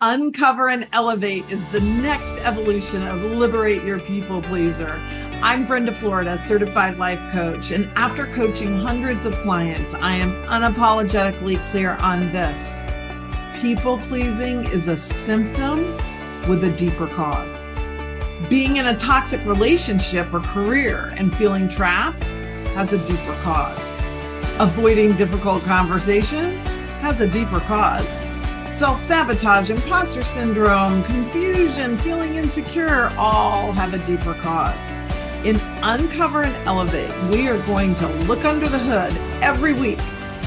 Uncover and Elevate is the next evolution of Liberate Your People Pleaser. I'm Brenda Florida, certified life coach, and after coaching hundreds of clients, I am unapologetically clear on this. People pleasing is a symptom with a deeper cause. Being in a toxic relationship or career and feeling trapped has a deeper cause. Avoiding difficult conversations has a deeper cause. Self-sabotage, imposter syndrome, confusion, feeling insecure, all have a deeper cause. In Uncover and Elevate, we are going to look under the hood every week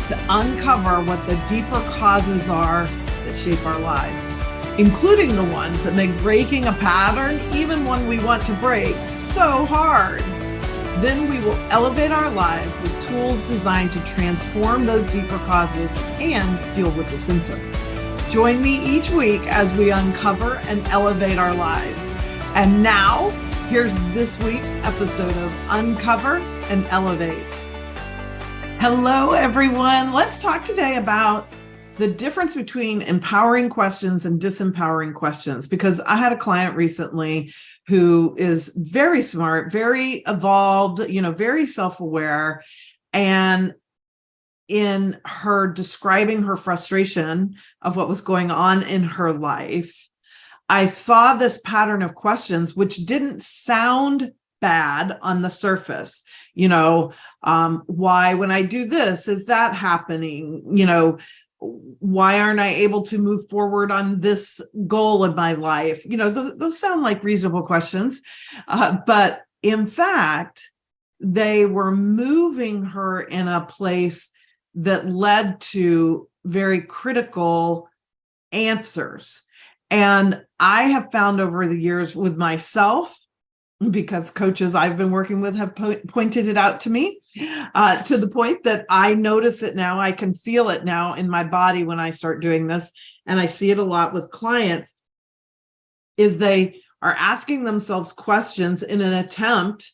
to uncover what the deeper causes are that shape our lives, including the ones that make breaking a pattern, even one we want to break, so hard. Then we will elevate our lives with tools designed to transform those deeper causes and deal with the symptoms. Join me each week as we uncover and elevate our lives. And now, here's this week's episode of Uncover and Elevate. Hello, everyone. Let's talk today about the difference between empowering questions and disempowering questions, because I had a client recently who is very smart, very evolved, very self-aware, and in her describing her frustration of what was going on in her life, I saw this pattern of questions, which didn't sound bad on the surface. Why, when I do this, is that happening? Why aren't I able to move forward on this goal in my life? Those sound like reasonable questions. But in fact, they were moving her in a place that led to very critical answers. And I have found over the years with myself, because coaches I've been working with have pointed it out to me, to the point that I notice it now. I can feel it now in my body when I start doing this. And I see it a lot with clients, is they are asking themselves questions in an attempt,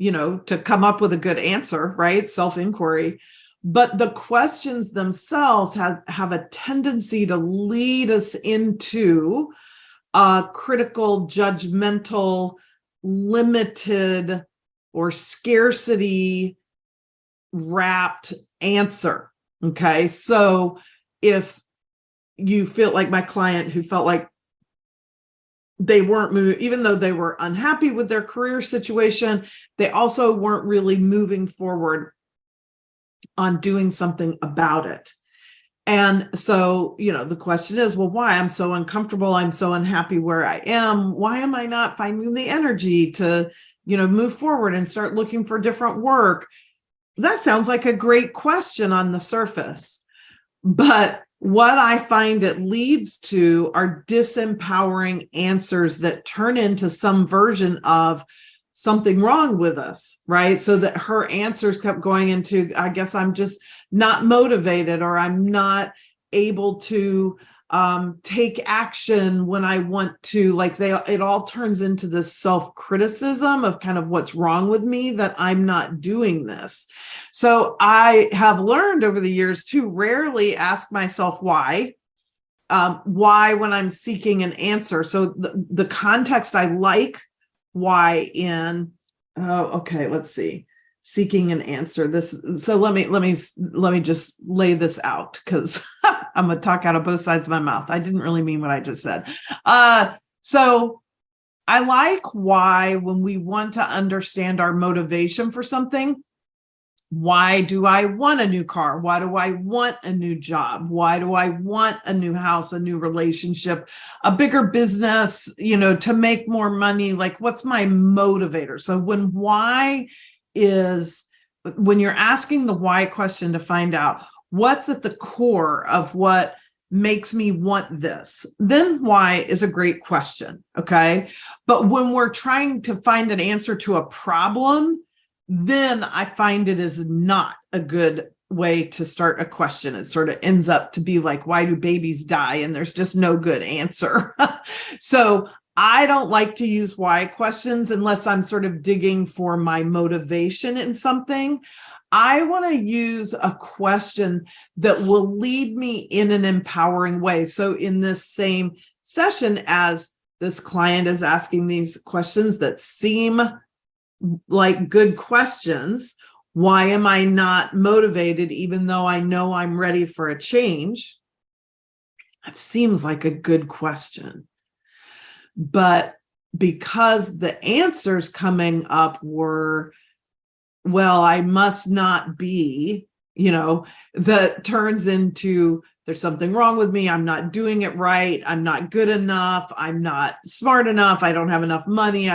to come up with a good answer, right? Self-inquiry. But the questions themselves have a tendency to lead us into a critical, judgmental, limited, or scarcity wrapped answer. Okay. So if you feel like my client who felt like they weren't moving, even though they were unhappy with their career situation, they also weren't really moving forward on doing something about it. And so, the question is, well, why? I'm so uncomfortable. I'm so unhappy where I am. Why am I not finding the energy to, move forward and start looking for different work? That sounds like a great question on the surface. But what I find it leads to are disempowering answers that turn into some version of something wrong with us, right? So that her answers kept going into, I guess I'm just not motivated, or I'm not able to take action when I want to. It all turns into this self-criticism of kind of what's wrong with me, that I'm not doing this. So I have learned over the years to rarely ask myself why when I'm seeking an answer. So the context I like why in, let's see, seeking an answer. So let me just lay this out, because I'm gonna talk out of both sides of my mouth. I didn't really mean what I just said. So I like why when we want to understand our motivation for something. Why do I want a new car? Why do I want a new job? Why do I want a new house, a new relationship, a bigger business, to make more money? Like, what's my motivator? So when you're asking the why question to find out what's at the core of what makes me want this, then why is a great question. Okay. But when we're trying to find an answer to a problem, then I find it is not a good way to start a question. It sort of ends up to be like, why do babies die? And there's just no good answer. So I don't like to use why questions unless I'm sort of digging for my motivation in something. I want to use a question that will lead me in an empowering way. So in this same session as this client is asking these questions that seem like good questions. Why am I not motivated even though I know I'm ready for a change? That seems like a good question. But because the answers coming up were, well, I must not be, that turns into there's something wrong with me. I'm not doing it right. I'm not good enough. I'm not smart enough. I don't have enough money.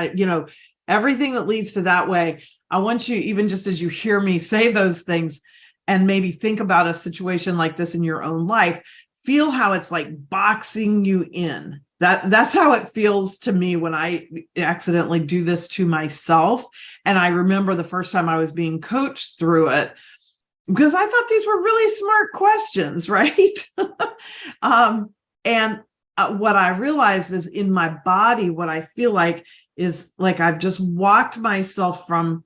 Everything that leads to that way. I want you, even just as you hear me say those things, and maybe think about a situation like this in your own life, feel how it's like boxing you in. That's how it feels to me when I accidentally do this to myself. And I remember the first time I was being coached through it, because I thought these were really smart questions, right? What I realized is in my body, what I feel like is like I've just walked myself from,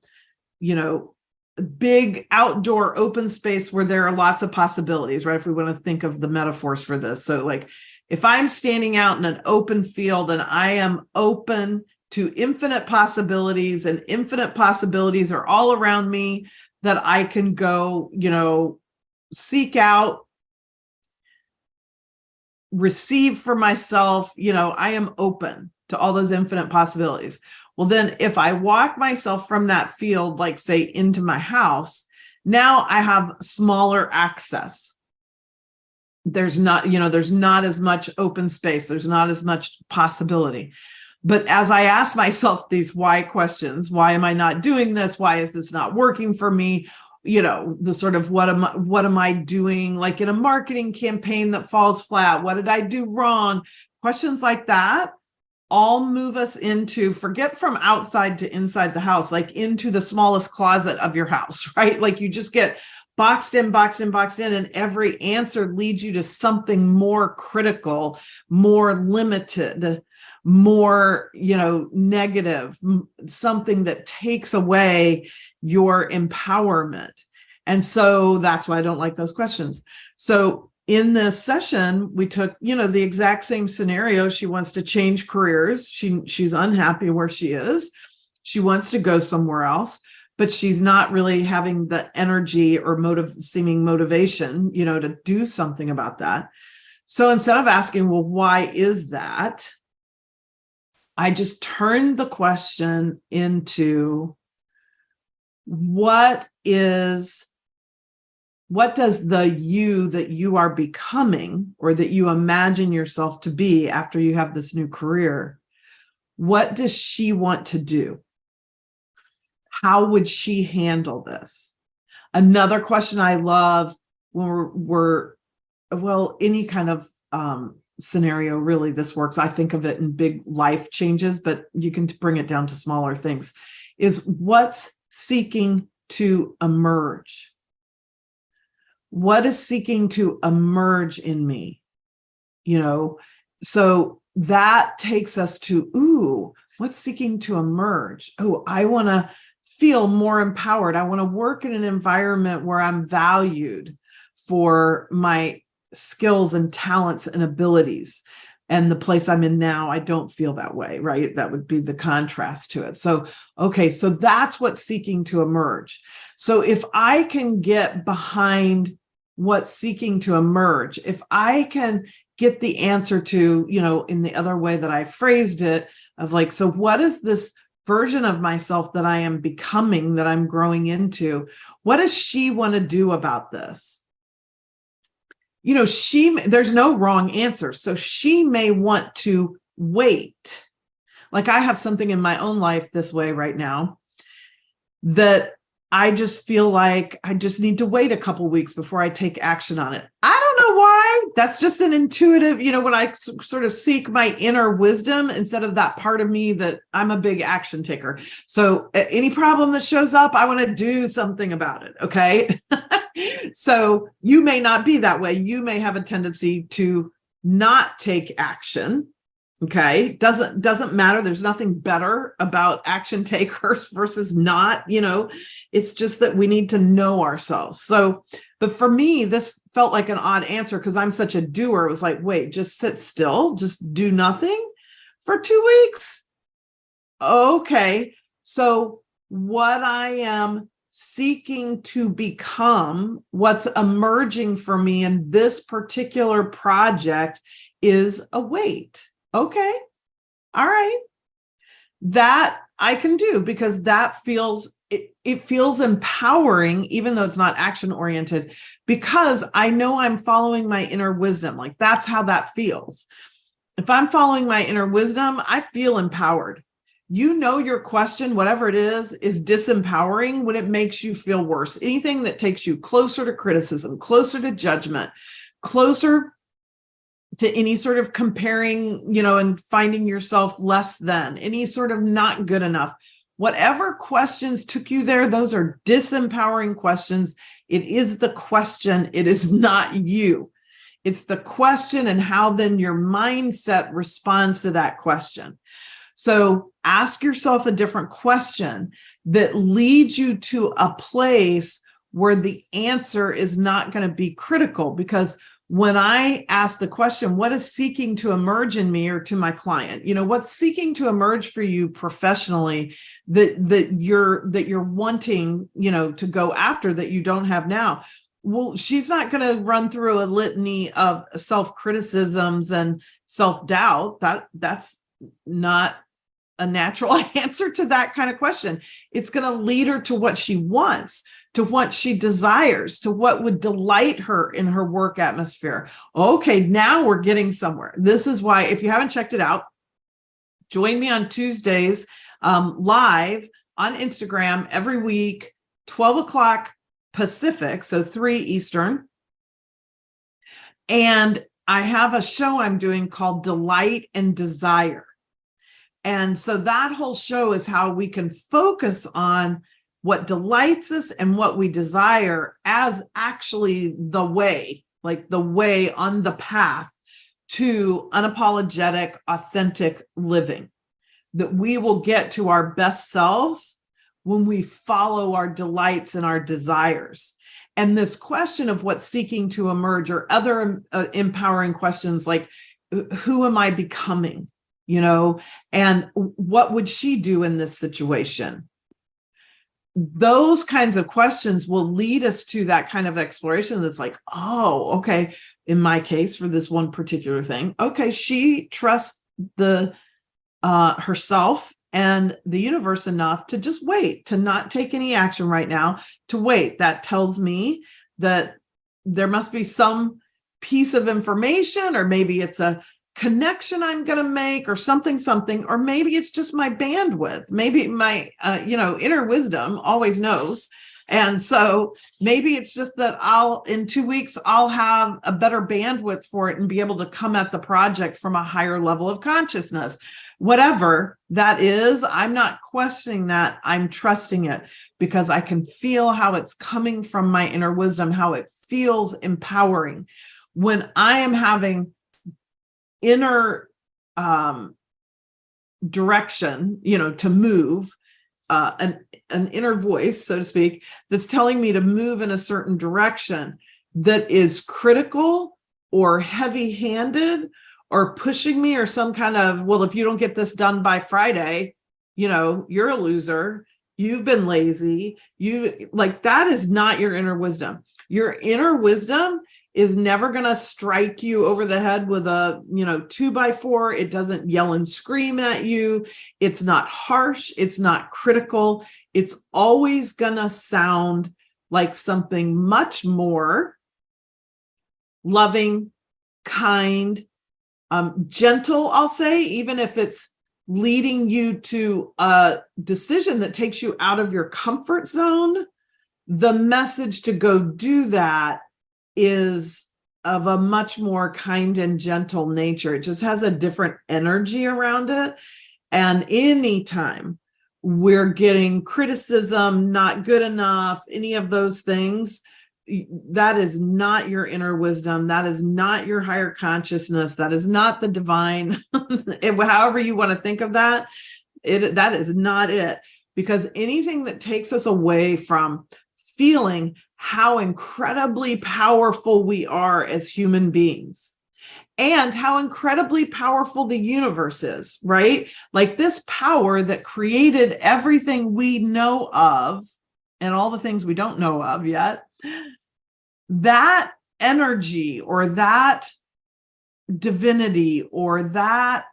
big outdoor open space where there are lots of possibilities, right? If we want to think of the metaphors for this. So like if I'm standing out in an open field and I am open to infinite possibilities, and infinite possibilities are all around me that I can go, seek out, receive for myself, I am open to all those infinite possibilities. Well, then if I walk myself from that field, like say into my house, now I have smaller access. There's not as much open space. There's not as much possibility. But as I ask myself these why questions, why am I not doing this? Why is this not working for me? The sort of what am I doing? Like in a marketing campaign that falls flat, what did I do wrong? Questions like that all move us into, forget from outside to inside the house, like into the smallest closet of your house, right? Like you just get boxed in, and every answer leads you to something more critical, more limited, more, negative, something that takes away your empowerment. And so that's why I don't like those questions. So in this session, we took, the exact same scenario. She wants to change careers. She's unhappy where she is. She wants to go somewhere else, but she's not really having the energy or seeming motivation, to do something about that. So instead of asking, well, why is that? I just turned the question into what does the you that you are becoming, or that you imagine yourself to be after you have this new career, what does she want to do? How would she handle this? Another question I love when we're any kind of scenario, really, this works. I think of it in big life changes, but you can bring it down to smaller things, is what's seeking to emerge? What is seeking to emerge in me? So that takes us to, what's seeking to emerge? I want to feel more empowered. I want to work in an environment where I'm valued for my skills and talents and abilities. And the place I'm in now, I don't feel that way, right? That would be the contrast to it. So, okay, so that's what's seeking to emerge. So if I can get behind what's seeking to emerge, if I can get the answer to, in the other way that I phrased it, of like, so what is this version of myself that I am becoming, that I'm growing into? What does she want to do about this? There's no wrong answer. So she may want to wait. Like I have something in my own life this way right now that I just feel like I just need to wait a couple weeks before I take action on it. I don't know why. That's just an intuitive, when I sort of seek my inner wisdom instead of that part of me that I'm a big action taker. So any problem that shows up, I want to do something about it. Okay. So you may not be that way. You may have a tendency to not take action. Okay. Doesn't matter. There's nothing better about action takers versus not, it's just that we need to know ourselves. So, But for me, this felt like an odd answer because I'm such a doer. It was like, wait, just sit still, just do nothing for 2 weeks. Okay. So what I am seeking to become, what's emerging for me in this particular project is a weight. Okay. All right. That I can do because that feels, it feels empowering, even though it's not action oriented, because I know I'm following my inner wisdom. Like that's how that feels. If I'm following my inner wisdom, I feel empowered. You know, your question, whatever it is disempowering when it makes you feel worse. Anything that takes you closer to criticism, closer to judgment, closer to any sort of comparing, and finding yourself less than, any sort of not good enough. Whatever questions took you there, those are disempowering questions. It is the question. It is not you. It's the question and how then your mindset responds to that question. So ask yourself a different question that leads you to a place where the answer is not going to be critical. Because when I ask the question, what is seeking to emerge in me or to my client? What's seeking to emerge for you professionally that you're wanting, to go after that you don't have now? Well, she's not going to run through a litany of self-criticisms and self-doubt. That's not a natural answer to that kind of question. It's going to lead her to what she wants, to what she desires, to what would delight her in her work atmosphere. Okay, now we're getting somewhere. This is why, if you haven't checked it out, join me on Tuesdays live on Instagram every week, 12 o'clock Pacific, so 3 Eastern. And I have a show I'm doing called Delight and Desire. And so that whole show is how we can focus on what delights us and what we desire as actually the way, like the way on the path to unapologetic, authentic living, that we will get to our best selves when we follow our delights and our desires. And this question of what's seeking to emerge, or other empowering questions like, who am I becoming? And what would she do in this situation? Those kinds of questions will lead us to that kind of exploration that's like, oh, okay, in my case, for this one particular thing, okay, she trusts herself and the universe enough to just wait, to not take any action right now, to wait. That tells me that there must be some piece of information, or maybe it's a connection I'm going to make, or something, or maybe it's just my bandwidth. Maybe my, inner wisdom always knows. And so maybe it's just that in 2 weeks, I'll have a better bandwidth for it and be able to come at the project from a higher level of consciousness. Whatever that is, I'm not questioning that. I'm trusting it because I can feel how it's coming from my inner wisdom, how it feels empowering. When I am having inner direction, to move, an inner voice, so to speak, that's telling me to move in a certain direction that is critical or heavy-handed or pushing me, or some kind of, well, if you don't get this done by Friday, you're a loser. You've been lazy. That is not your inner wisdom. Your inner wisdom is never going to strike you over the head with a 2x4. It doesn't yell and scream at you. It's not harsh. It's not critical. It's always going to sound like something much more loving, kind, gentle, I'll say, even if it's leading you to a decision that takes you out of your comfort zone. The message to go do that is of a much more kind and gentle nature. It just has a different energy around it. And anytime we're getting criticism, not good enough, any of those things, that is not your inner wisdom. That is not your higher consciousness. That is not the divine. However you want to think of that, that is not it. Because anything that takes us away from feeling how incredibly powerful we are as human beings and how incredibly powerful the universe is, right? Like this power that created everything we know of and all the things we don't know of yet, that energy or that divinity or that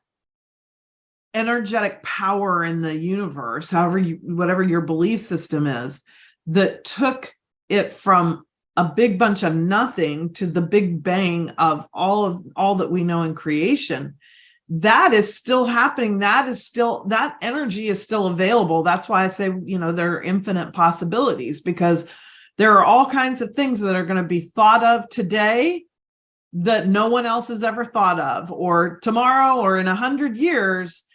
energetic power in the universe, whatever your belief system is, that took it from a big bunch of nothing to the big bang of all that we know in creation, that is still happening. That energy is still available. That's why I say, there are infinite possibilities, because there are all kinds of things that are going to be thought of today that no one else has ever thought of, or tomorrow, or in 100 years,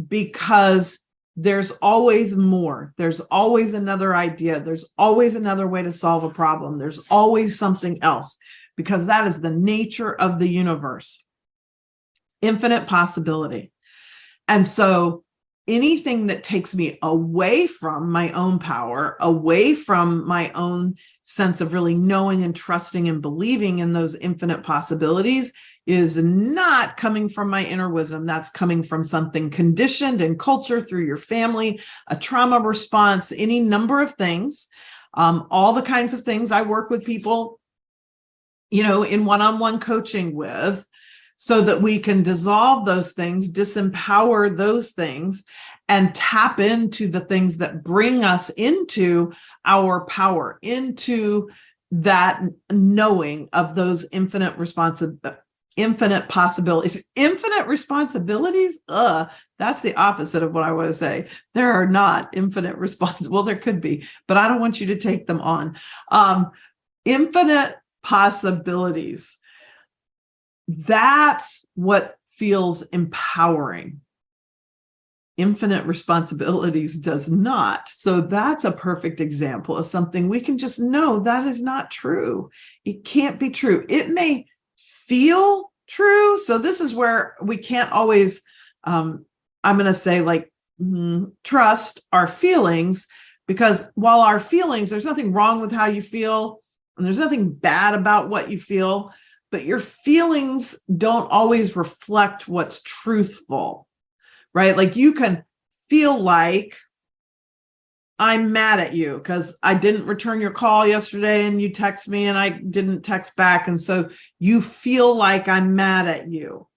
because there's always more. There's always another idea. There's always another way to solve a problem. There's always something else, because that is the nature of the universe. Infinite possibility. And so anything that takes me away from my own power, away from my own sense of really knowing and trusting and believing in those infinite possibilities, is not coming from my inner wisdom. That's coming from something conditioned in culture, through your family, a trauma response, any number of things, all the kinds of things I work with people, in one-on-one coaching with, so that we can dissolve those things, disempower those things, and tap into the things that bring us into our power, into that knowing of those infinite possibilities. Infinite responsibilities? That's the opposite of what I want to say. There are not infinite responsibilities. Well, there could be, but I don't want you to take them on. Infinite possibilities. That's what feels empowering. Infinite responsibilities does not. So that's a perfect example of something we can just know that is not true. It can't be true. It may feel true. So this is where we can't always, I'm going to say, trust our feelings, because while our feelings, there's nothing wrong with how you feel, and there's nothing bad about what you feel, but your feelings don't always reflect what's truthful, right? Like you can feel like, I'm mad at you because I didn't return your call yesterday and you text me and I didn't text back. And so you feel like I'm mad at you,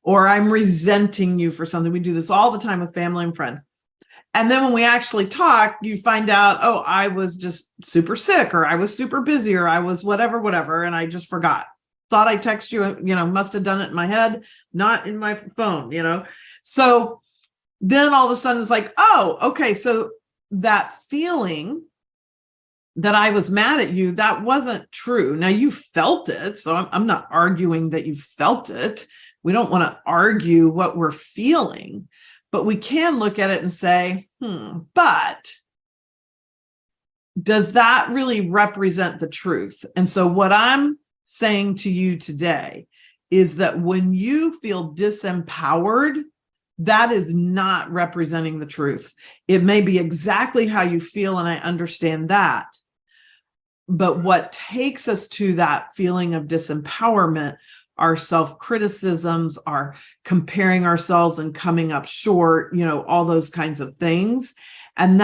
or I'm resenting you for something. We do this all the time with family and friends. And then when we actually talk, you find out, oh, I was just super sick, or I was super busy, or I was whatever, and I just forgot. Thought I texted you, must have done it in my head, not in my phone, So then all of a sudden it's like, oh, okay, so that feeling that I was mad at you, that wasn't true. Now you felt it. So I'm not arguing that you felt it. We don't want to argue what we're feeling, but we can look at it and say, but does that really represent the truth? And so what I'm saying to you today is that when you feel disempowered, that is not representing the truth. It may be exactly how you feel, and I understand that. But what takes us to that feeling of disempowerment are self-criticisms, are comparing ourselves and coming up short, all those kinds of things. And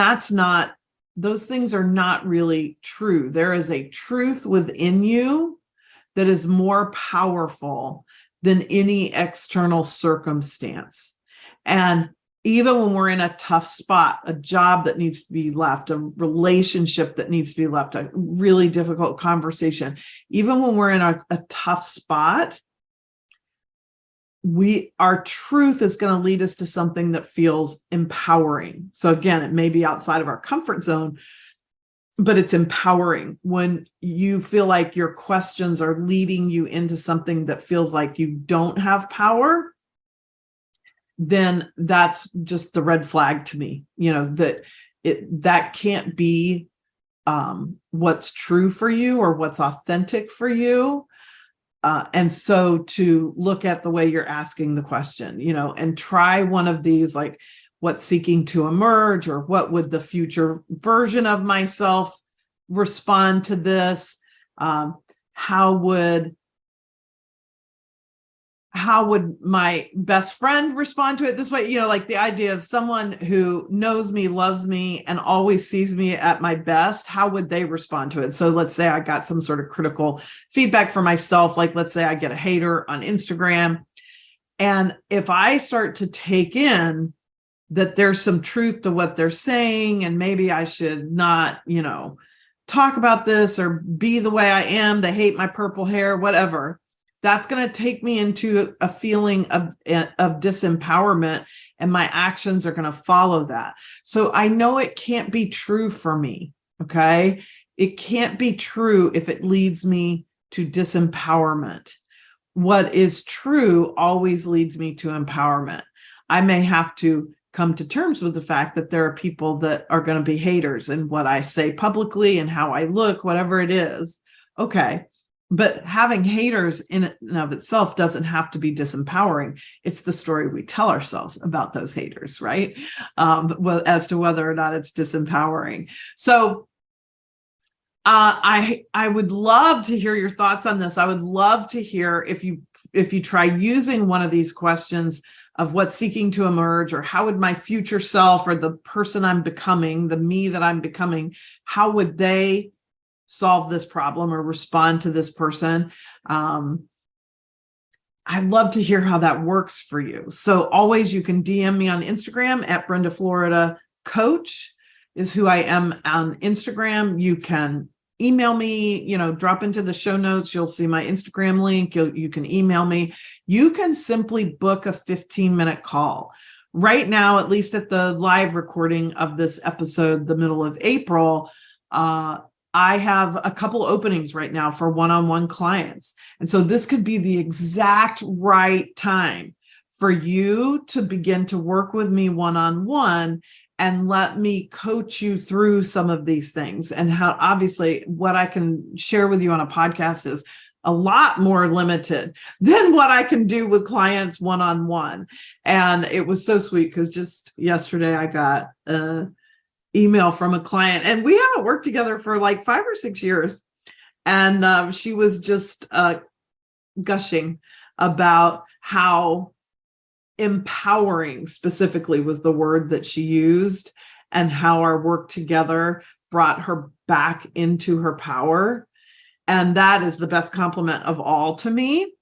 those things are not really true. There is a truth within you that is more powerful than any external circumstance. And even when we're in a tough spot, a job that needs to be left, a relationship that needs to be left, a really difficult conversation, even when we're in a tough spot, our truth is going to lead us to something that feels empowering. So again, it may be outside of our comfort zone, but it's empowering. When you feel like your questions are leading you into something that feels like you don't have power, then that's just the red flag to me, that can't be what's true for you or what's authentic for you. And so to look at the way you're asking the question, and try one of these, like what's seeking to emerge, or what would the future version of myself respond to this? How would my best friend respond to it this way? Like the idea of someone who knows me, loves me, and always sees me at my best, how would they respond to it? So let's say I got some sort of critical feedback for myself. Like, let's say I get a hater on Instagram. And if I start to take in that there's some truth to what they're saying, and maybe I should not, talk about this or be the way I am, they hate my purple hair, whatever, that's going to take me into a feeling of disempowerment, and my actions are going to follow that. So I know it can't be true for me. Okay. It can't be true if it leads me to disempowerment. What is true always leads me to empowerment. I may have to come to terms with the fact that there are people that are going to be haters in what I say publicly and how I look, whatever it is. Okay. But having haters in and of itself doesn't have to be disempowering. It's the story we tell ourselves about those haters, right? As to whether or not it's disempowering. So I would love to hear your thoughts on this. I would love to hear if you try using one of these questions of what's seeking to emerge, or how would my future self, or the person I'm becoming, the me that I'm becoming, how would they solve this problem or respond to this person? I'd love to hear how that works for you. So always, you can DM me on Instagram at Brenda Florida Coach is who I am on Instagram. You can email me, drop into the show notes. You'll see my Instagram link. You can email me. You can simply book a 15-minute call. Right now, at least at the live recording of this episode, the middle of April, I have a couple openings right now for one-on-one clients. And so this could be the exact right time for you to begin to work with me one-on-one and let me coach you through some of these things. And how, obviously, what I can share with you on a podcast is a lot more limited than what I can do with clients one-on-one. And it was so sweet because just yesterday I got an email from a client, and we haven't worked together for like 5 or 6 years. And she was just gushing about how empowering specifically was the word that she used, and how our work together brought her back into her power. And that is the best compliment of all to me,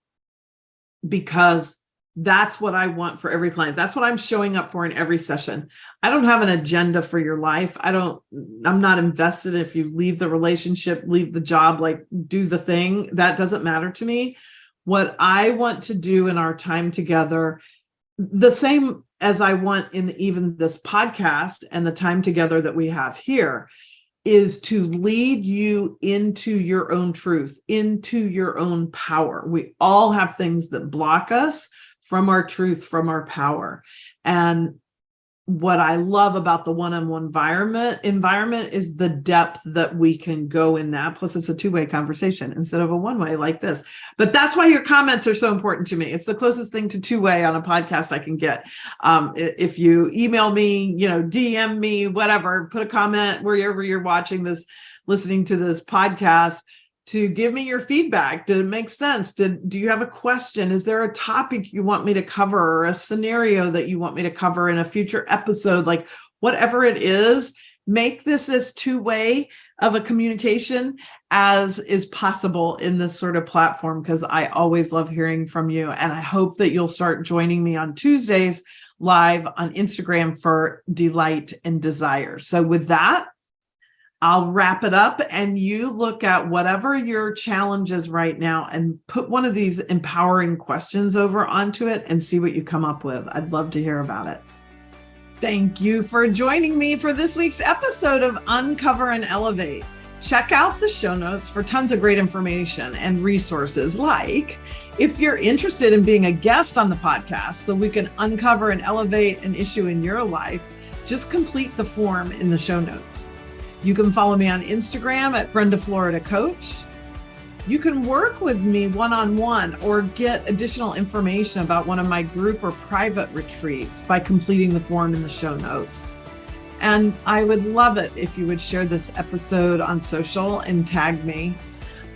because that's what I want for every client. That's what I'm showing up for in every session. I don't have an agenda for your life. I'm not invested if you leave the relationship, leave the job, like do the thing. That doesn't matter to me. What I want to do in our time together, the same as I want in even this podcast and the time together that we have here, is to lead you into your own truth, into your own power. We all have things that block us from our truth, from our power. And what I love about the one-on-one environment is the depth that we can go in that. Plus, it's a two-way conversation instead of a one-way like this. But that's why your comments are so important to me. It's the closest thing to two-way on a podcast I can get. If you email me, DM me, whatever, put a comment wherever you're watching this, listening to this podcast, to give me your feedback. Did it make sense? Do you have a question? Is there a topic you want me to cover, or a scenario that you want me to cover in a future episode? Like whatever it is, make this as two-way of a communication as is possible in this sort of platform, because I always love hearing from you. And I hope that you'll start joining me on Tuesdays live on Instagram for Delight and Desire. So with that, I'll wrap it up, and you look at whatever your challenge is right now and put one of these empowering questions over onto it and see what you come up with. I'd love to hear about it. Thank you for joining me for this week's episode of Uncover and Elevate. Check out the show notes for tons of great information and resources, like if you're interested in being a guest on the podcast so we can uncover and elevate an issue in your life, just complete the form in the show notes. You can follow me on Instagram at Brenda Florida Coach. You can work with me one-on-one or get additional information about one of my group or private retreats by completing the form in the show notes. And I would love it if you would share this episode on social and tag me.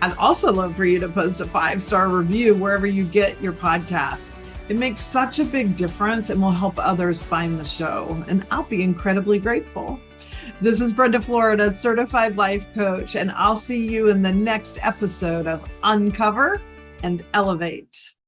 I'd also love for you to post a 5-star review wherever you get your podcasts. It makes such a big difference and will help others find the show. And I'll be incredibly grateful. This is Brenda Florida, Certified Life Coach, and I'll see you in the next episode of Uncover and Elevate.